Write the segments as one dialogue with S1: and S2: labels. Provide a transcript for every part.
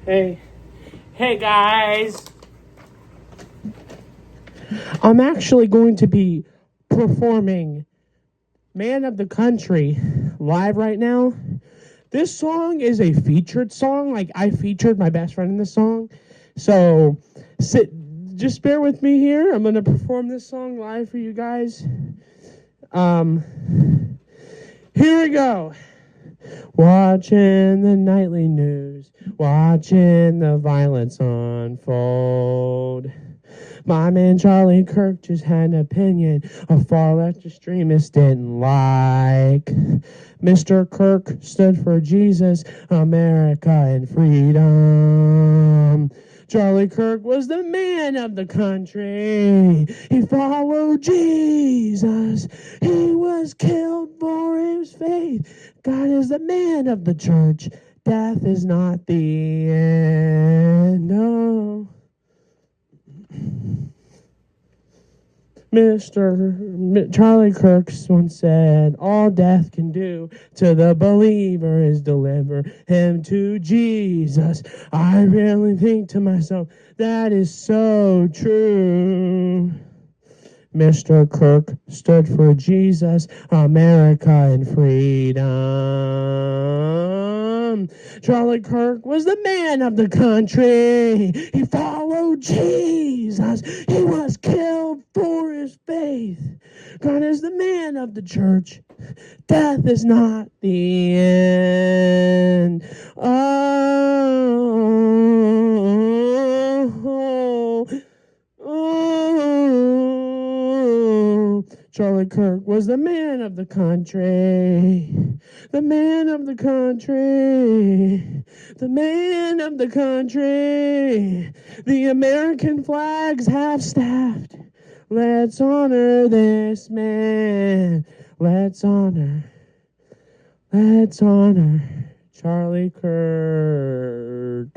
S1: Hey. Hey, guys. I'm actually going to be performing Man of the Country live right now. This song is a featured song. Like, I featured my best friend in this song. So, just bear with me here. I'm going to perform this song live for you guys. Here we go. Watching the nightly news, watching the violence unfold. My man Charlie Kirk just had an opinion a far left extremists didn't like. Mr. Kirk stood for Jesus, America, and freedom. Charlie Kirk was the man of the country. He followed Jesus. He was killed for his faith. God is the man of the church. Death is not the end. No. Charlie Kirk once said, all death can do to the believer is deliver him to Jesus. I really think to myself, that is so true. Mr. Kirk stood for Jesus, America, and freedom. Charlie Kirk was the man of the country. He followed Jesus. He was killed for his faith. God is the man of the church. Death is not the end. Charlie Kirk was the man of the country. The man of the country. The man of the country. The American flags have staffed. Let's honor this man. Let's honor Charlie Kirk.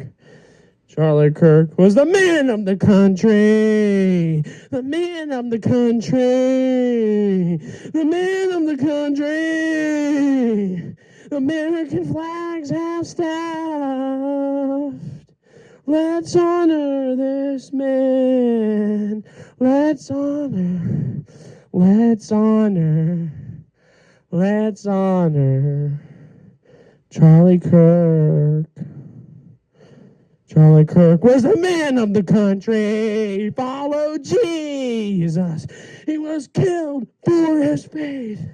S1: Charlie Kirk was the man of the country. The man of the country. The man of the country. American flags have staffed. Let's honor this man. Let's honor Charlie Kirk. Charlie Kirk was the man of the country. He followed Jesus. He was killed for his faith.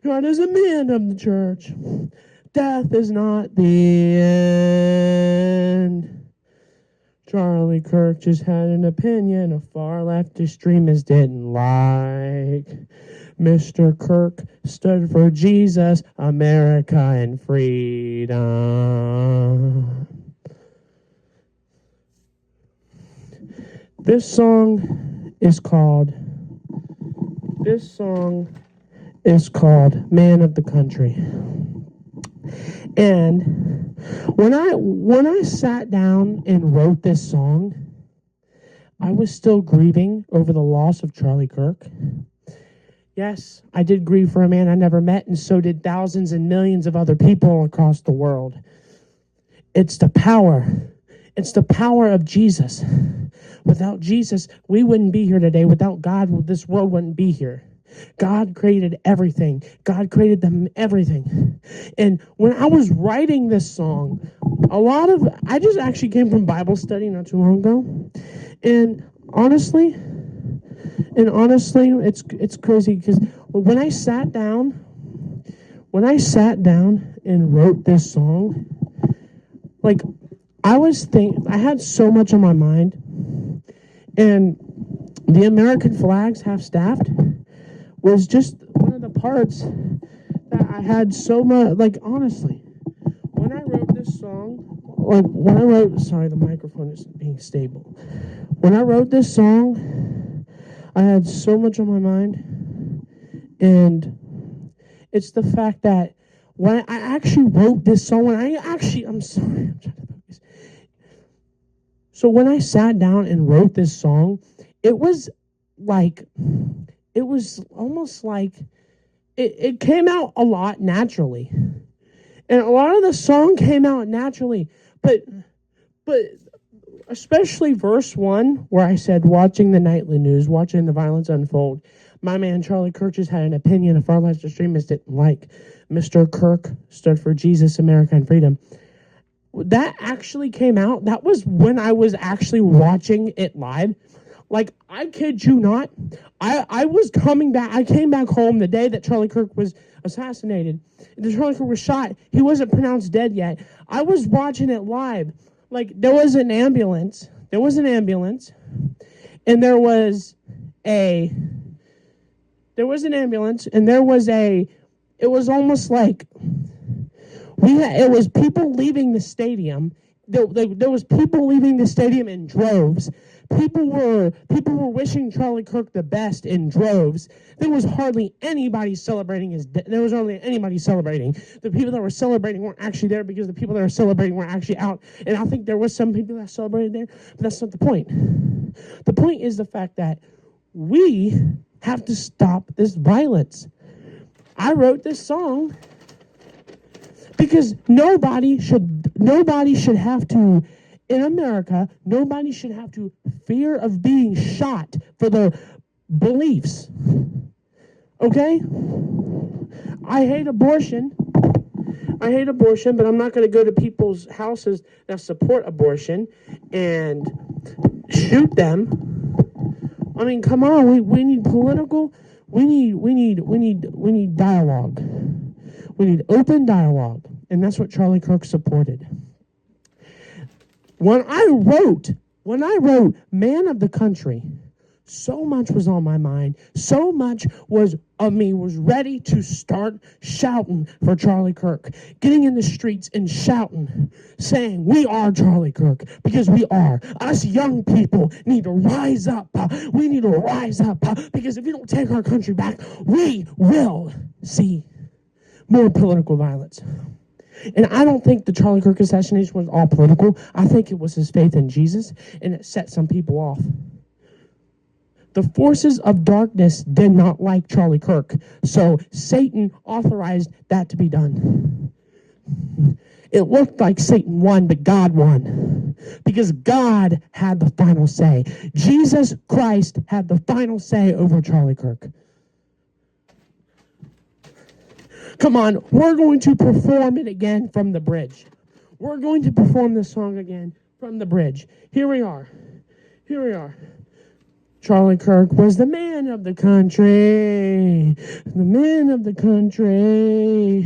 S1: God is a man of the church. Death is not the end. Charlie Kirk just had an opinion a far left extremists didn't like. Mr. Kirk stood for Jesus, America, and freedom. This song is called Man of the Country. And when I sat down and wrote this song, I was still grieving over the loss of Charlie Kirk. Yes, I did grieve for a man I never met, and so did thousands and millions of other people across the world. It's the power of Jesus. Without Jesus, we wouldn't be here today. Without God, this world wouldn't be here. God created everything. God created them everything. And when I was writing this song, I just actually came from Bible study not too long ago. And honestly, it's crazy because when I sat down and wrote this song, like I had so much on my mind. And the American flags half staffed was just one of the parts that I had so much, like, honestly, when I wrote this song, sorry, the microphone isn't being stable. When I wrote this song, I had so much on my mind, and it's the fact that when I actually wrote this song, I'm sorry, I'm trying to focus. So when I sat down and wrote this song, it was almost like it came out a lot naturally. And a lot of the song came out naturally, but especially verse 1, where I said, watching the nightly news, watching the violence unfold, my man Charlie Kirk just had an opinion a far left extremist didn't like. Mr. Kirk stood for Jesus, America, and freedom. That actually came out. That was when I was actually watching it live. Like, I kid you not. I was coming back. I came back home the day that Charlie Kirk was assassinated. The Charlie Kirk was shot. He wasn't pronounced dead yet. I was watching it live. Like, there was an ambulance. And there was an ambulance, and it was almost like it was people leaving the stadium. There was people leaving the stadium in droves. People were wishing Charlie Kirk the best in droves. There was hardly anybody celebrating his death. There was hardly anybody celebrating. The people that were celebrating weren't actually there because the people that were celebrating were actually out. And I think there was some people that celebrated there, but that's not the point. The point is the fact that we have to stop this violence. I wrote this song because nobody should have to, in America, nobody should have to fear of being shot for their beliefs. Okay? I hate abortion, but I'm not going to go to people's houses that support abortion and shoot them. I mean, come on, we need political, we need dialogue. We need open dialogue, and that's what Charlie Kirk supported. When I wrote Man of the Country, so much was on my mind. So much was of me was ready to start shouting for Charlie Kirk, getting in the streets and shouting, saying, we are Charlie Kirk, because we are. Us young people need to rise up. We need to rise up, because if we don't take our country back, we will see more political violence. And I don't think the Charlie Kirk assassination was all political. I think it was his faith in Jesus, and it set some people off. The forces of darkness did not like Charlie Kirk, so Satan authorized that to be done. It looked like Satan won, but God won, because God had the final say. Jesus Christ had the final say over Charlie Kirk. Come on, we're going to perform it again from the bridge. We're going to perform this song again from the bridge. Here we are. Charlie Kirk was the man of the country. The man of the country.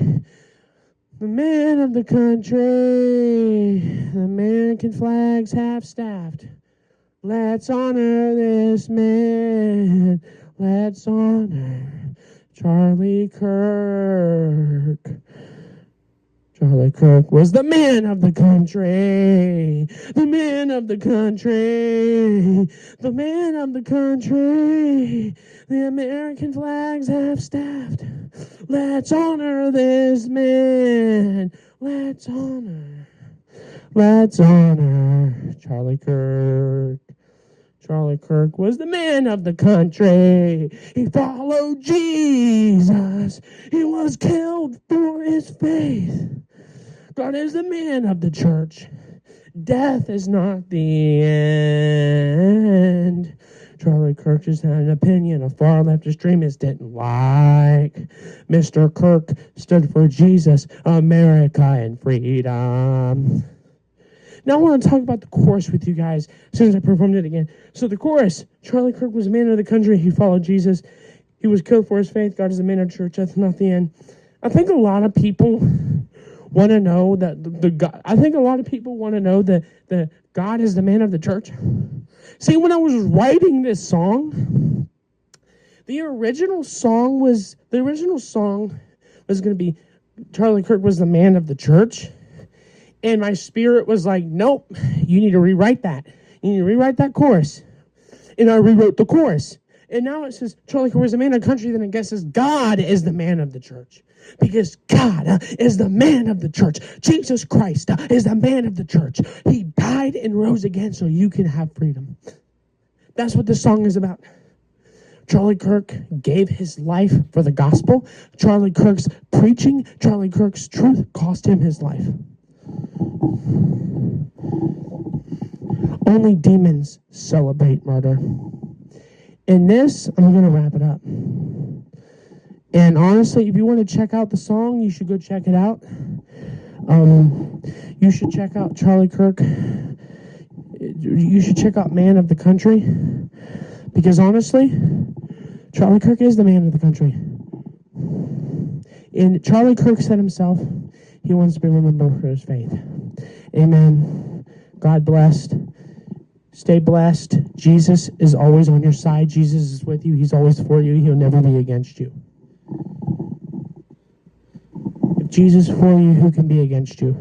S1: The man of the country. The American flag's half-staffed. Let's honor this man. Let's honor Charlie Kirk. Charlie Kirk was the man of the country. The man of the country. The man of the country. The American flag's half-staffed. Let's honor this man. Let's honor Charlie Kirk. Charlie Kirk was the man of the country. He followed Jesus. He was killed for his faith. God is the man of the church. Death is not the end. Charlie Kirk just had an opinion a far left extremist didn't like. Mr. Kirk stood for Jesus, America, and freedom. Now I want to talk about the chorus with you guys since I performed it again. So the chorus, Charlie Kirk was a man of the country. He followed Jesus. He was killed for his faith. God is the man of the church. That's not the end. I think a lot of people want to know that that God is the man of the church. See, when I was writing this song, the original song was going to be Charlie Kirk was the man of the church. And my spirit was like, nope, you need to rewrite that. You need to rewrite that chorus. And I rewrote the chorus. And now it says, Charlie Kirk was the man of the country. Then it guesses God is the man of the church. Because God is the man of the church. Jesus Christ is the man of the church. He died and rose again so you can have freedom. That's what this song is about. Charlie Kirk gave his life for the gospel. Charlie Kirk's preaching, Charlie Kirk's truth cost him his life. Only demons celebrate murder. In this, I'm going to wrap it up. And honestly, if you want to check out the song, you should go check it out. You should check out Charlie Kirk. You should check out Man of the Country. Because honestly, Charlie Kirk is the man of the country. And Charlie Kirk said himself, he wants to be remembered for his faith. Amen. God blessed. Stay blessed. Jesus is always on your side. Jesus is with you. He's always for you. He'll never be against you. If Jesus is for you, who can be against you?